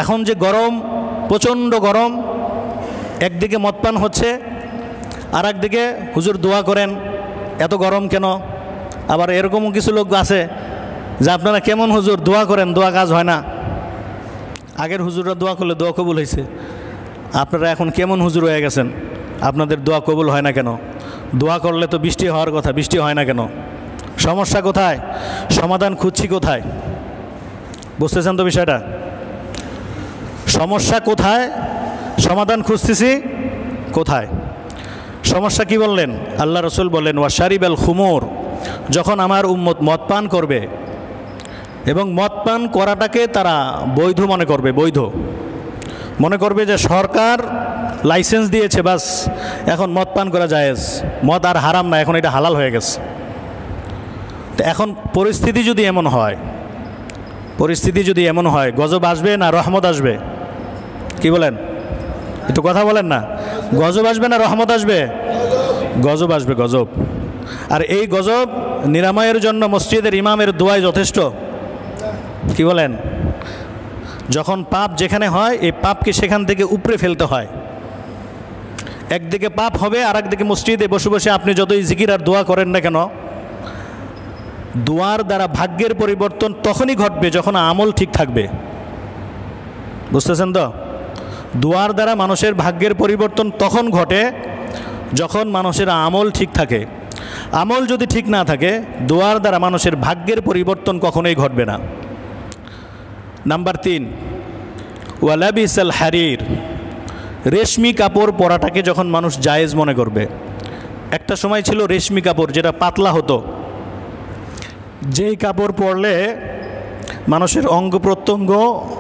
এখন যে গরম, প্রচণ্ড গরম, একদিকে মদ পান হচ্ছে, আর একদিকে হুজুর দোয়া করেন, এত গরম কেন? আবার এরকমও কিছু লোক আছে যে আপনারা কেমন হুজুর দোয়া করেন, দোয়া কাজ হয় না। আগের হুজুররা দোয়া করলে দোয়া কবুল হয়েছে, আপনারা এখন কেমন হুজুর হয়ে গেছেন, আপনাদের দোয়া কবুল হয় না কেন? দোয়া করলে তো বৃষ্টি হওয়ার কথা, বৃষ্টি হয় না কেন? সমস্যা কোথায়? সমাধান খুঁজছি কোথায়? বুঝতেছেন তো বিষয়টা? সমস্যা কোথায়, সমাধান খুঁজতেছি কোথায়? সমস্যা কি বললেন? আল্লাহ রসুল বললেন ওয়াশারিবাল খুমুর, যখন আমার উম্মত মদ পান করবে এবং মদ পান করাটাকে তারা বৈধ মনে করবে, বৈধ মনে করবে যে সরকার লাইসেন্স দিয়েছে, বাস এখন মদ পান করা জায়েজ, মদ আর হারাম না, এখন এটা হালাল হয়ে গেছে। তো এখন পরিস্থিতি যদি এমন হয়, পরিস্থিতি যদি এমন হয়, গজব আসবে না রহমত আসবে? কি বলেন? একটু কথা বলেন না। গজব আসবে না রহমত আসবে? গজব আসবে, গজব। আর এই গজব নিরাময়ের জন্য মসজিদের ইমামের দোয়াই যথেষ্ট। কি বলেন? যখন পাপ যেখানে হয়, এই পাপকে সেখান থেকে উপড়ে ফেলতে হয়। একদিকে পাপ হবে, আর একদিকে মসজিদে বসে বসে আপনি যতই জিকির আর দোয়া করেন না কেন, দোয়ার দ্বারা ভাগ্যের পরিবর্তন তখনই ঘটবে যখন আমল ঠিক থাকবে। বুঝতেছেন তো? দোয়ার দ্বারা মানুষের ভাগ্যের পরিবর্তন তখন ঘটে যখন মানুষের আমল ঠিক থাকে। আমল যদি ঠিক না থাকে, দোয়ার দ্বারা মানুষের ভাগ্যের পরিবর্তন কখনোই ঘটবে না। নাম্বার 3, ওয়ালাবিসাল হারির, রেশমি কাপড় পরাটাকে যখন মানুষ জায়েজ মনে করবে। একটা সময় ছিল রেশমি কাপড় যেটা পাতলা হতো, যেই কাপড় পরলে মানুষের অঙ্গ প্রত্যঙ্গ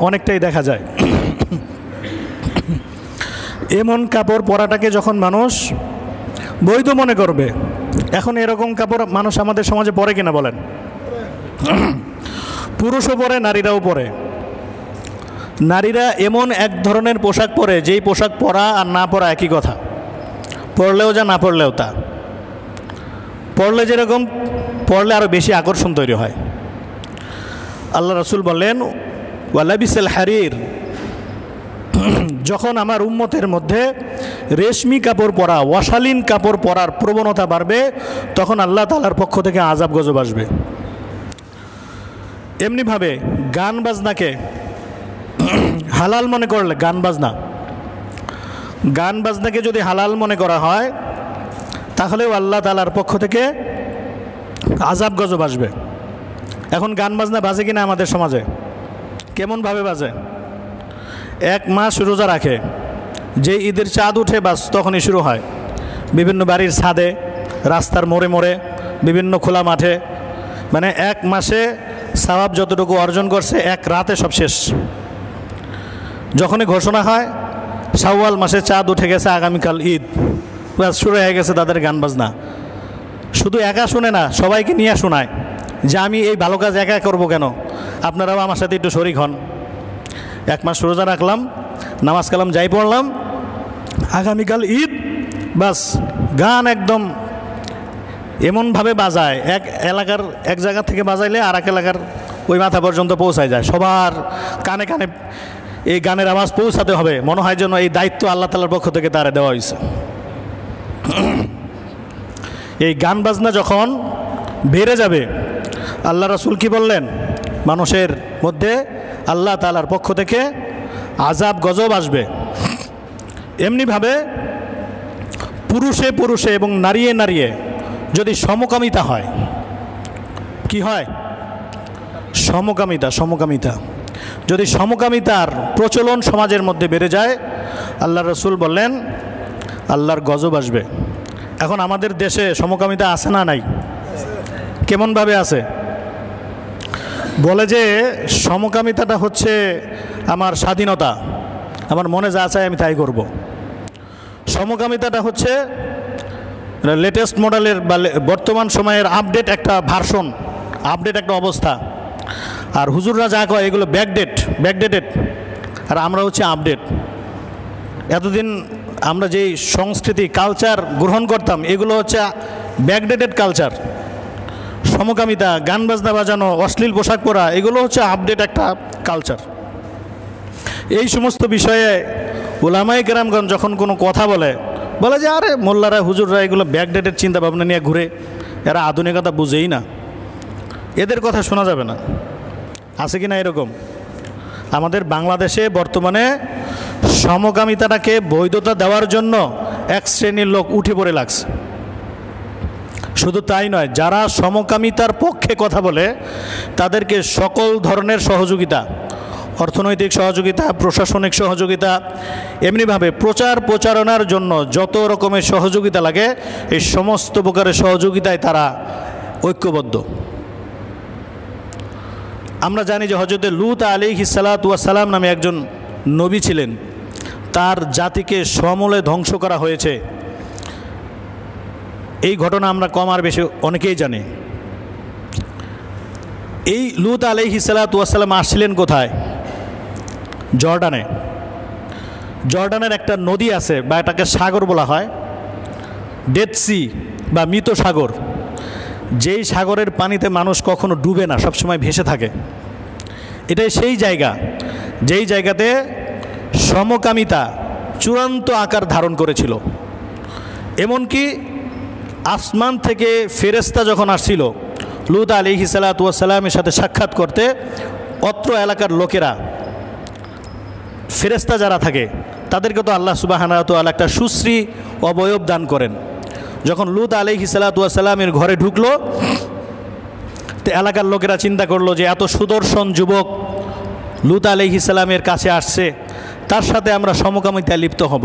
অনেকটাই দেখা যায়, এমন কাপড় পরাটাকে যখন মানুষ বৈধ মনে করবে। এখন এরকম কাপড় মানুষ আমাদের সমাজে পরে কিনা বলেন? পুরুষও পরে, নারীরাও পরে। নারীরা এমন এক ধরনের পোশাক পরে, যেই পোশাক পরা আর না পরা একই কথা, পরলেও যা, না পরলেও তা। পরলে যেরকম, পরলে আরও বেশি আকর্ষণ তৈরি হয়। আল্লাহ রসুল বললেন ওয়ালাবিসাল হারির, যখন আমার উম্মতের মধ্যে রেশমি কাপড় পরা, অশালীন কাপড় পরার প্রবণতা বাড়বে, তখন আল্লাহ তাআলার পক্ষ থেকে আযাব গজব আসবে। এমনিভাবে গান বাজনাকে হালাল মনে করলে, গান বাজনাকে যদি হালাল মনে করা হয়, তাহলেও আল্লাহ তাআলার পক্ষ থেকে আযাব গজব আসবে। এখন গান বাজনা বাজে কিনা আমাদের সমাজে? কেমনভাবে বাজে? 1 মাস রোজা রাখে, যে ঈদের চাঁদ উঠে বাস তখনই শুরু হয়। বিভিন্ন বাড়ির ছাদে, রাস্তার মোড়ে মোড়ে, বিভিন্ন খোলা মাঠে, মানে 1 মাসে সওয়াব যতটুকু অর্জন করছে 1 রাতে সব শেষ। যখনই ঘোষণা হয় শাওয়াল মাসে চাঁদ উঠে গেছে, আগামীকাল ঈদ, বাস শুরু হয়ে গেছে তাদের গান বাজনা। শুধু একা শুনে না, সবাইকে নিয়ে শোনায় যে আমি এই ভালো কাজ একা করবো কেন, আপনারাও আমার সাথে একটু শরীক হন। 1 মাস রোজা রাখলাম, নামাজ কালাম যাই পড়লাম, আগামীকাল ঈদ, বাস গান একদম এমনভাবে বাজায়, এক এলাকার এক জায়গা থেকে বাজাইলে আর এক এলাকার ওই মাথা পর্যন্ত পৌঁছায় যায়। সবার কানে কানে এই গানের আওয়াজ পৌঁছাতে হবে, মনে হয় যেন এই দায়িত্ব আল্লাহ তাআলার পক্ষ থেকে তারা দেওয়া হয়েছে। এই গান বাজনা যখন বেড়ে যাবে, আল্লাহ রাসূল কি বললেন? মানুষের মধ্যে আল্লাহ তাআলার পক্ষ থেকে আযাব গজব আসবে। এমনিভাবে পুরুষে পুরুষে এবং নারীয়ে নারীয়ে যদি সমকামিতা হয়, কি হয়? সমকামিতা যদি সমকামিতার প্রচলন সমাজের মধ্যে বেড়ে যায়, আল্লাহ রাসূল বললেন আল্লাহর গজব আসবে। এখন আমাদের দেশে সমকামিতা আছে না নাই? কেমনভাবে আছে? বলে যে সমকামিতাটা হচ্ছে আমার স্বাধীনতা, আমার মনে যা চায় আমি তাই করব। সমকামিতাটা হচ্ছে লেটেস্ট মডেলের বা বর্তমান সময়ের আপডেট একটা ভার্সন, আপডেট একটা অবস্থা। আর হুজুররা যা কয় এগুলো ব্যাকডেটেড, আর আমরা হচ্ছে আপডেট। এতদিন আমরা যেই সংস্কৃতি কালচার গ্রহণ করতাম, এগুলো হচ্ছে ব্যাকডেটেড কালচার। সমকামিতা, গান বাজনা বাজানো, অশ্লীল পোশাক পরা, এগুলো হচ্ছে আপডেট একটা কালচার। এই সমস্ত বিষয়ে উলামায়ে কেরামগণ যখন কোনো কথা বলে যে আরে মোল্লারা হুজুররা এগুলো ব্যাকডেটের চিন্তা ভাবনা নিয়ে ঘুরে, এরা আধুনিকতা বুঝেই না, এদের কথা শোনা যাবে না। আছে কি না এরকম? আমাদের বাংলাদেশে বর্তমানে সমকামিতাটাকে বৈধতা দেওয়ার জন্য এক শ্রেণীর লোক উঠে পড়ে লাগছে। শুধু তাই নয়, যারা সমকামিতার পক্ষে কথা বলে তাদেরকে সকল ধরনের সহযোগিতা, অর্থনৈতিক সহযোগিতা, প্রশাসনিক সহযোগিতা, এমনিভাবে প্রচার প্রচারণার জন্য যত রকমের সহযোগিতা লাগে এই সমস্ত প্রকারের সহযোগিতায় তারা ঐক্যবদ্ধ। আমরা জানি যে হযরত লূত আলাইহিস সালাতু ওয়াস সালাম নামে একজন নবী ছিলেন, তার জাতিকে সমূলে ধ্বংস করা হয়েছে। এই ঘটনা আমরা কম আর বেশি অনেকেই জানি। এই লূত আলাইহিস সালাতু ওয়াস সালাম আসছিলেন কোথায়? জর্ডানে। জর্ডানের একটা নদী আছে, বা এটাকে সাগর বলা হয়, ডেড সি বা মৃত সাগর। যেই সাগরের পানিতে মানুষ কখনো ডুবে না, সবসময় ভেসে থাকে। এটাই সেই জায়গা যেই জায়গাতে সমকামিতা চূড়ান্ত আকার ধারণ করেছিল। এমনকি আসমান থেকে ফেরেশতা যখন আসছিল লূত আলাইহিস সালাতু ওয়াস সালামের সাথে সাক্ষাৎ করতে, অত্র এলাকার লোকেরা, ফেরেশতা যারা থাকে তাদেরকে তো আল্লাহ সুবহানাহু ওয়া তাআলা একটা সুশ্রী অবয়ব দান করেন। যখন লূত আলাইহিস সালাতু ওয়াস সালামের ঘরে ঢুকলো, তো এলাকার লোকেরা চিন্তা করলো যে এত সুদর্শন যুবক লূত আলাইহিস সালামের কাছে আসছে, তার সাথে আমরা সমকামিতায় লিপ্ত হব।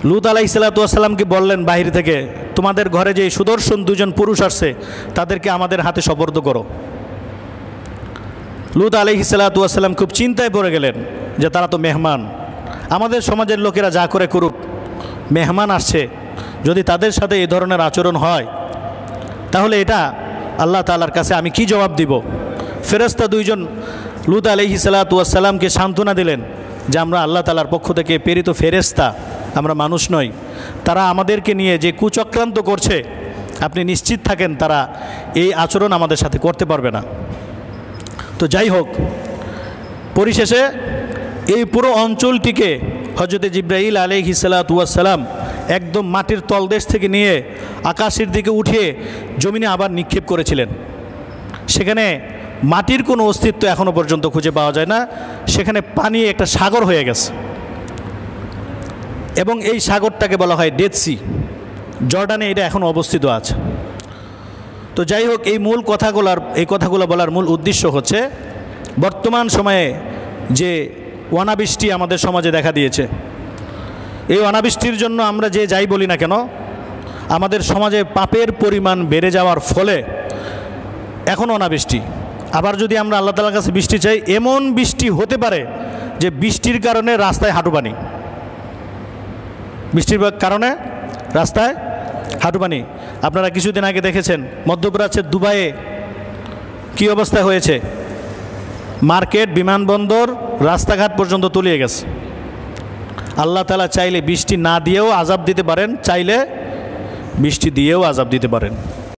লূত আলাইহিস সালাতু ওয়াস সালামকে বললেন বাহির থেকে, তোমাদের ঘরে যে সুদর্শন দুজন পুরুষ আসছে তাদেরকে আমাদের হাতে সোপর্দ করো। লূত আলাইহিস সালাতু ওয়াস সালাম খুব চিন্তায় পড়ে গেলেন যে তারা তো মেহমান, আমাদের সমাজের লোকেরা যা করে করুক, মেহমান আসছে, যদি তাদের সাথে এই ধরনের আচরণ হয় তাহলে এটা আল্লাহ তাআলার কাছে আমি কি জবাব দিব? ফেরেশতা দুইজন লূত আলাইহিস সালাতু ওয়াস সালামকে সান্ত্বনা দিলেন যে আমরা আল্লাহ তাআলার পক্ষ থেকে প্রেরিত ফেরেশতা, আমরা মানুষ নই। তারা আমাদেরকে নিয়ে যে কুচক্রান্ত করছে, আপনি নিশ্চিত থাকেন তারা এই আচরণ আমাদের সাথে করতে পারবে না। তো যাই হোক, পরিশেষে এই পুরো অঞ্চলটিকে হযরত জিবরাইল আলাইহিস সালাতু ওয়াস সালাম একদম মাটির তলদেশ থেকে নিয়ে আকাশের দিকে উঠিয়ে জমিনে আবার নিক্ষেপ করেছিলেন। সেখানে মাটির কোনো অস্তিত্ব এখনও পর্যন্ত খুঁজে পাওয়া যায় না, সেখানে পানি একটা সাগর হয়ে গেছে, এবং এই সাগরটাকে বলা হয় ডেড সি। জর্ডানে এটা এখন অবস্থিত আছে। তো যাই হোক, এই কথাগুলো বলার মূল উদ্দেশ্য হচ্ছে বর্তমান সময়ে যে অনাবৃষ্টি আমাদের সমাজে দেখা দিয়েছে, এই অনাবৃষ্টির জন্য আমরা যে যাই বলি না কেন, আমাদের সমাজে পাপের পরিমাণ বেড়ে যাওয়ার ফলে এখন অনাবৃষ্টি। আবার যদি আমরা আল্লাহ তাআলার কাছে বৃষ্টি চাই, এমন বৃষ্টি হতে পারে যে বৃষ্টির কারণে রাস্তায় হাঁটুপানি, বৃষ্টির কারণে রাস্তায় হাঁটুপানি। আপনারা কিছুদিন আগে দেখেছেন মধ্যপ্রাচ্যের দুবাইয়ে কী অবস্থা হয়েছে, মার্কেট, বিমানবন্দর, রাস্তাঘাট পর্যন্ত তলিয়ে গেছে। আল্লাহ তাআলা চাইলে বৃষ্টি না দিয়েও আযাব দিতে পারেন, চাইলে বৃষ্টি দিয়েও আযাব দিতে পারেন।